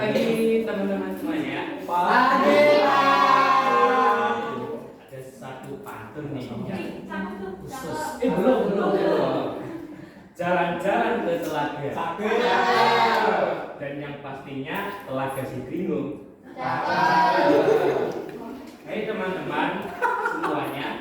pagi teman-teman semuanya. Pagi Pak. Ada satu pantun nih yang khusus. Eh, belum. Jalan-jalan ke telaga. Cakep. Dan yang pastinya telaga Sidringung. Hai teman-teman semuanya.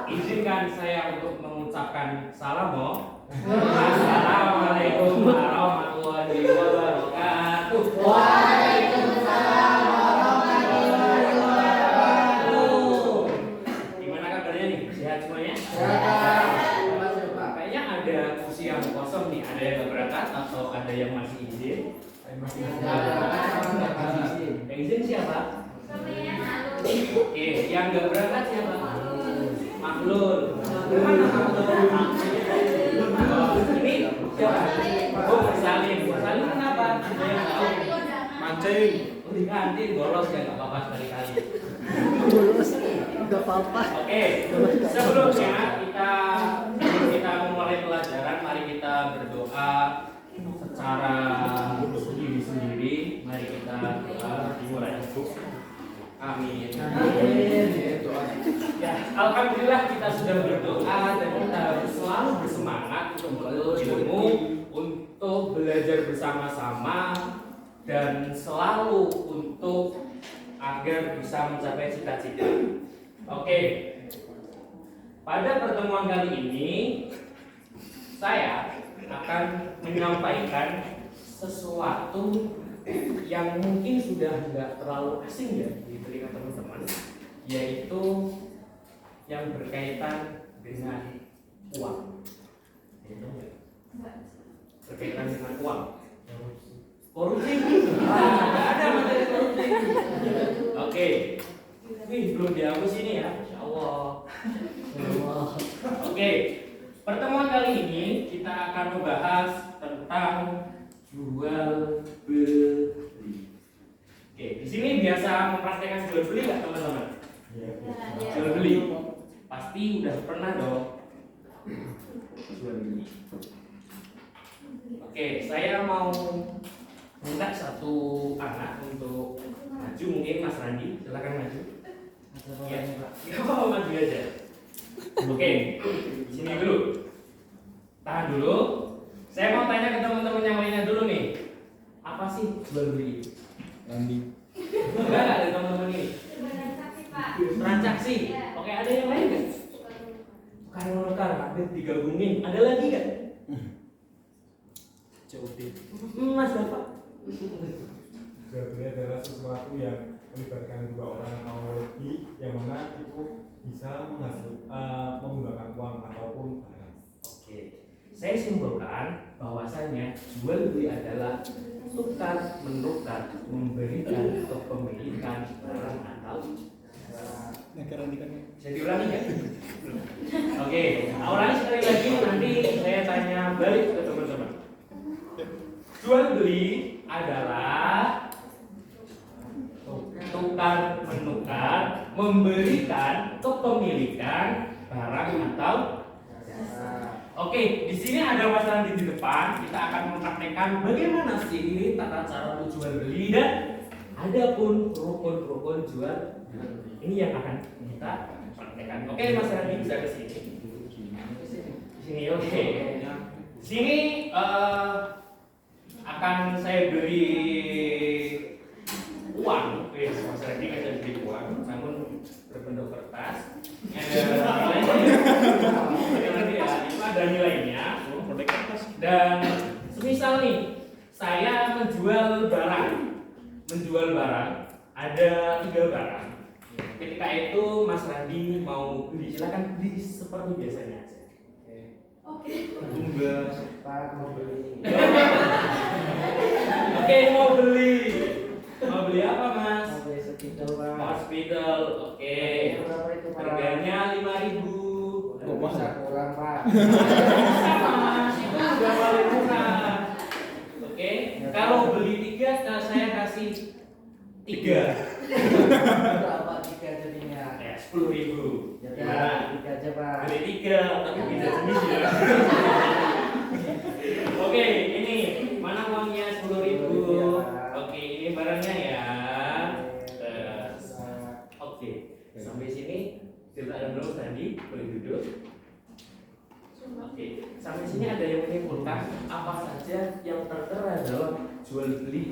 Izinkan saya untuk mengucapkan salam. Assalamualaikum warahmatullahi wabarakatuh. Waalaikumsalam warahmatullahi wabarakatuh. Gimana kabarnya nih? Sehat semuanya? Kayaknya ada kursi yang kosong nih. Ada yang nggak berangkat atau ada yang masih izin? Yang izin siapa? Oke, yang nggak berangkat siapa? Maklun. Mana Maklun? Ini siapa? Oh, bersalin. Bersalin kenapa? Ada yang tahu? Mancing. Oh, di kantin bolos ya, nggak apa-apa sekali-kali. Enggak apa-apa. Oke, sebelumnya kita memulai pelajaran, mari kita berdoa secara sendiri-sendiri. Mari kita doa dimulai. Amin. Ya, alhamdulillah kita sudah berdoa dan kita harus selalu bersemangat untuk menuntut ilmu, untuk belajar bersama-sama dan selalu untuk agar bisa mencapai cita-cita. Oke. Pada pertemuan kali ini saya akan menyampaikan sesuatu yang mungkin sudah tidak terlalu asing ya di telinga teman-teman, yaitu yang berkaitan dengan uang. Berkaitan dengan uang. Korupsi? Nggak ada materi korupsi. Oke. Wih, belum dihapus ini ya, Insya Allah. Oke. Pertemuan kali ini kita akan membahas tentang jual beli. Oke, di sini biasa mempraktekkan jual beli nggak teman-teman? Jual beli. Pasti udah pernah dong jual beli. Oke, saya mau minta satu anak untuk maju, mungkin Mas Randi, silakan maju. Ya, nggak apa-apa, maju aja. Oke, sini dulu. Tahan dulu. Saya mau tanya ke teman-teman yang lainnya dulu nih. Apa sih jual beli? Randi. Enggak ada teman-teman ini. Transaksi. Oke, ada yang lain nggak? Tukar-menukar, ada digabungin. Ada lagi nggak? COD. Mas Bapak. Jual beli adalah sesuatu yang melibatkan dua orang atau lebih, yang mana itu bisa menggunakan uang ataupun barang. Oke, saya simpulkan bahwasanya jual beli adalah tukar menukar, memberikan kepemilikan barang atau Negara ini kan. bisa diulangi ya? Oke, ulangi sekali lagi, nanti saya tanya balik ke teman-teman. Jual beli adalah tukar menukar, memberikan kepemilikan barang atau jasa. Oke, di sini ada Mas Randi di depan. Kita akan mempraktekkan bagaimana sih tata cara jual beli dan ada pun rukun-rukun jual beli. Ini yang akan kita praktekkan. Oke, Mas Randi bisa ke sini. Di sini, oke. Sini akan saya beri uang. Mas Randi nggak bisa beri uang, namun berbentuk kertas. Ada nilainya. Dan semisal nih, saya menjual barang, ada 3 barang. Ketika itu Mas Randi mau beli, silakan beli seperti biasanya aja. Oke. Mau beli. Oke, mau beli. Mau beli apa, Mas? Hospital. Oke. Harganya 5.000. Kurang, Pak. Sama, itu udah paling murah. Oke. Kalau beli 3, saya kasih 3. Berapa 3 jadinya? Ya, 10.000. Ya, Gimana? 3 aja, Pak. Beli 3, tapi beda jenis ya. Oke, ini mana uangnya?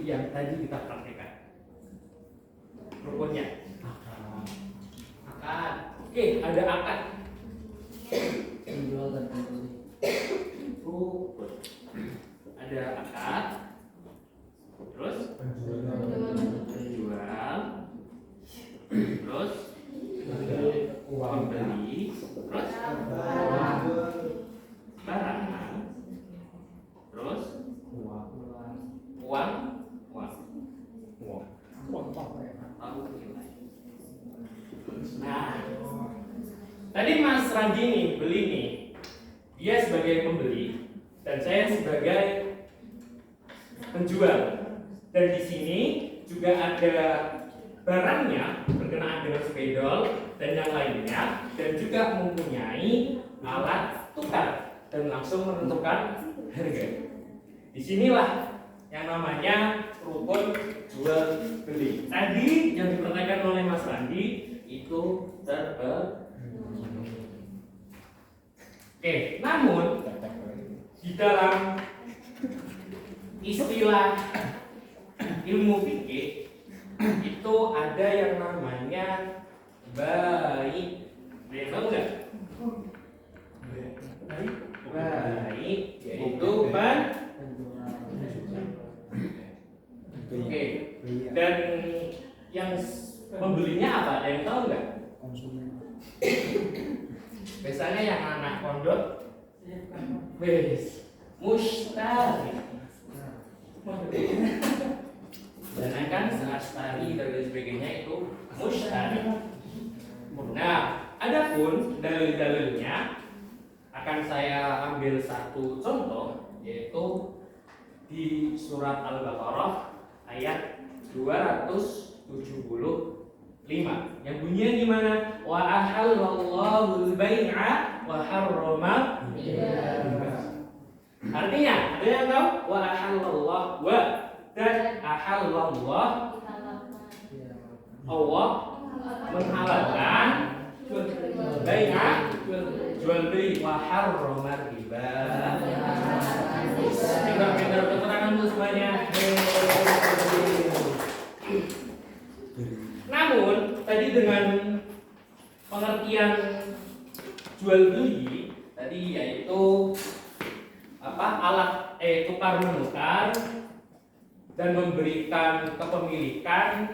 yang tadi kita praktekkan. Rukunnya akad. Oke, ada akad. Penjual dan pembeli. Rukun. Ada akad. Terus penjual jual. Terus uang pembeli. Terus barang. Terus uang uang. Tahu nilai. Nah, tadi Mas Randi nih beli nih, dia sebagai pembeli dan saya sebagai penjual. Dan di sini juga ada barangnya berkenaan dengan spidol dan yang lainnya, dan juga mempunyai alat tukar dan langsung menentukan harga. Disinilah yang namanya rukun jual beli. Tadi yang dipertanyakan oleh Mas Randi itu terpenuhi. Oke, namun di dalam istilah ilmu fikih itu ada yang namanya baik. Tahu nggak? Baik, yaitu Oke, dan yang membelinya apa? Ada yang tahu nggak? Konsumen. Biasanya yang anak pondok, wes, mustari. Sedangkan astari dan lain sebagainya itu mustari. Nah, adapun dalil-dalilnya akan saya ambil satu contoh, yaitu di surat Al-Baqarah ayat 275 yang bunyinya gimana? Wa ahallallahu al-bai'a wa harrama riba. Artinya, ada yang tahu? Wa ahallallahu wa dan ahallallah, Allah menghalalkan bai'a jual beli wa harrama riba. Pintar-pintar keterangan tuh semuanya. Namun tadi dengan pengertian jual beli tadi yaitu alat tukar menukar dan memberikan kepemilikan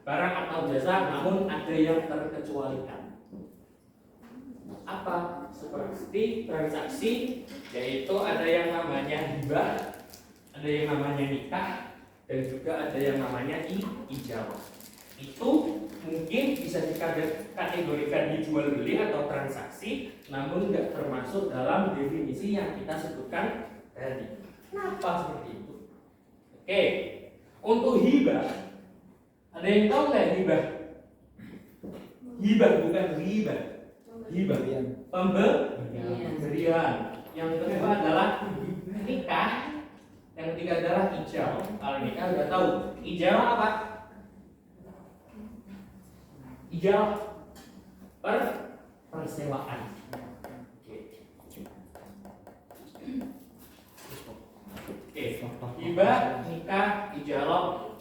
barang atau jasa, namun ada yang terkecualikan. Apa? Seperti transaksi, yaitu ada yang namanya hibah, ada yang namanya nikah, dan juga ada yang namanya ijabah. Itu mungkin bisa dikategorikan di jual beli atau transaksi, namun nggak termasuk dalam definisi yang kita sebutkan tadi. Kenapa seperti itu? Oke, untuk hibah, ada yang tahu nggak hibah? Hibah bukan riba. Hibah pemberian. Yang kedua adalah nikah. Yang ketiga adalah ijab. Kalau nikah udah tahu. Ijab apa? Ijab persewaan. Oke. Hibah, nikah, ijab.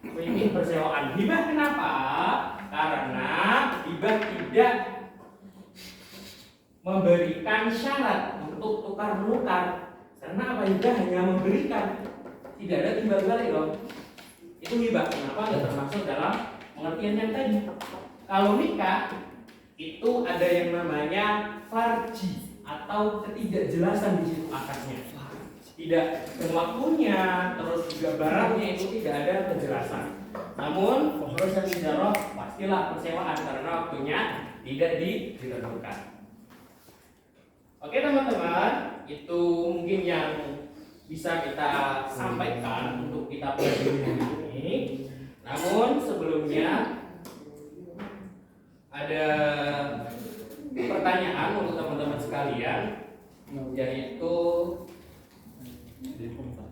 Ini persewaan. Hibah kenapa? Karena hibah tidak memberikan syarat untuk tukar menukar. Karena apa? Hibah hanya memberikan, tidak ada timbal balik loh. Itu hibah. Kenapa nggak termasuk dalam pengertian yang tadi? Kalau nikah itu ada yang namanya farji atau ketidakjelasan di situ akadnya. Tidak waktunya, terus juga barangnya itu tidak ada kejelasan. Namun proses ijarah pastilah persewaan karena waktunya tidak ditentukan. Oke teman-teman, itu mungkin yang bisa kita sampaikan untuk kita pelajari hari ini. Namun sebelumnya ada pertanyaan untuk teman-teman sekalian, yaitu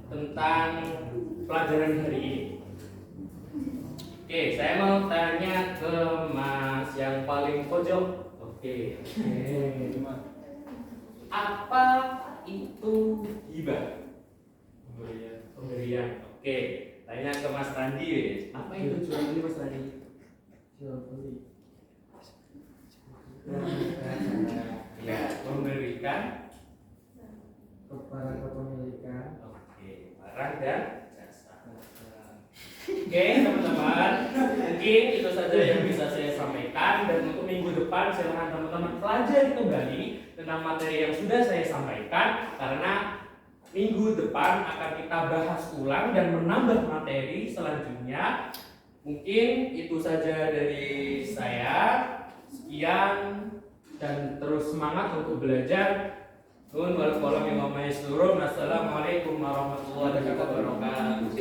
tentang pelajaran hari ini. Oke, saya mau tanya ke Mas yang paling pojok. Oke. Apa itu hibah. Pemberian. Oke, tanya ke Mas Randi. Apa itu jual beli Mas Randi? Jual beli. Ya, memberikan Barang kepemilikan. oke, barang dan jasa. Oke, teman-teman, mungkin itu saja yang bisa saya sampaikan, dan untuk minggu depan silahkan teman-teman pelajari kembali tentang materi yang sudah saya sampaikan, karena minggu depan akan kita bahas ulang dan menambah materi selanjutnya. Mungkin itu saja dari saya. Sekian, dan terus semangat untuk belajar. Assalamualaikum warahmatullahi wabarakatuh.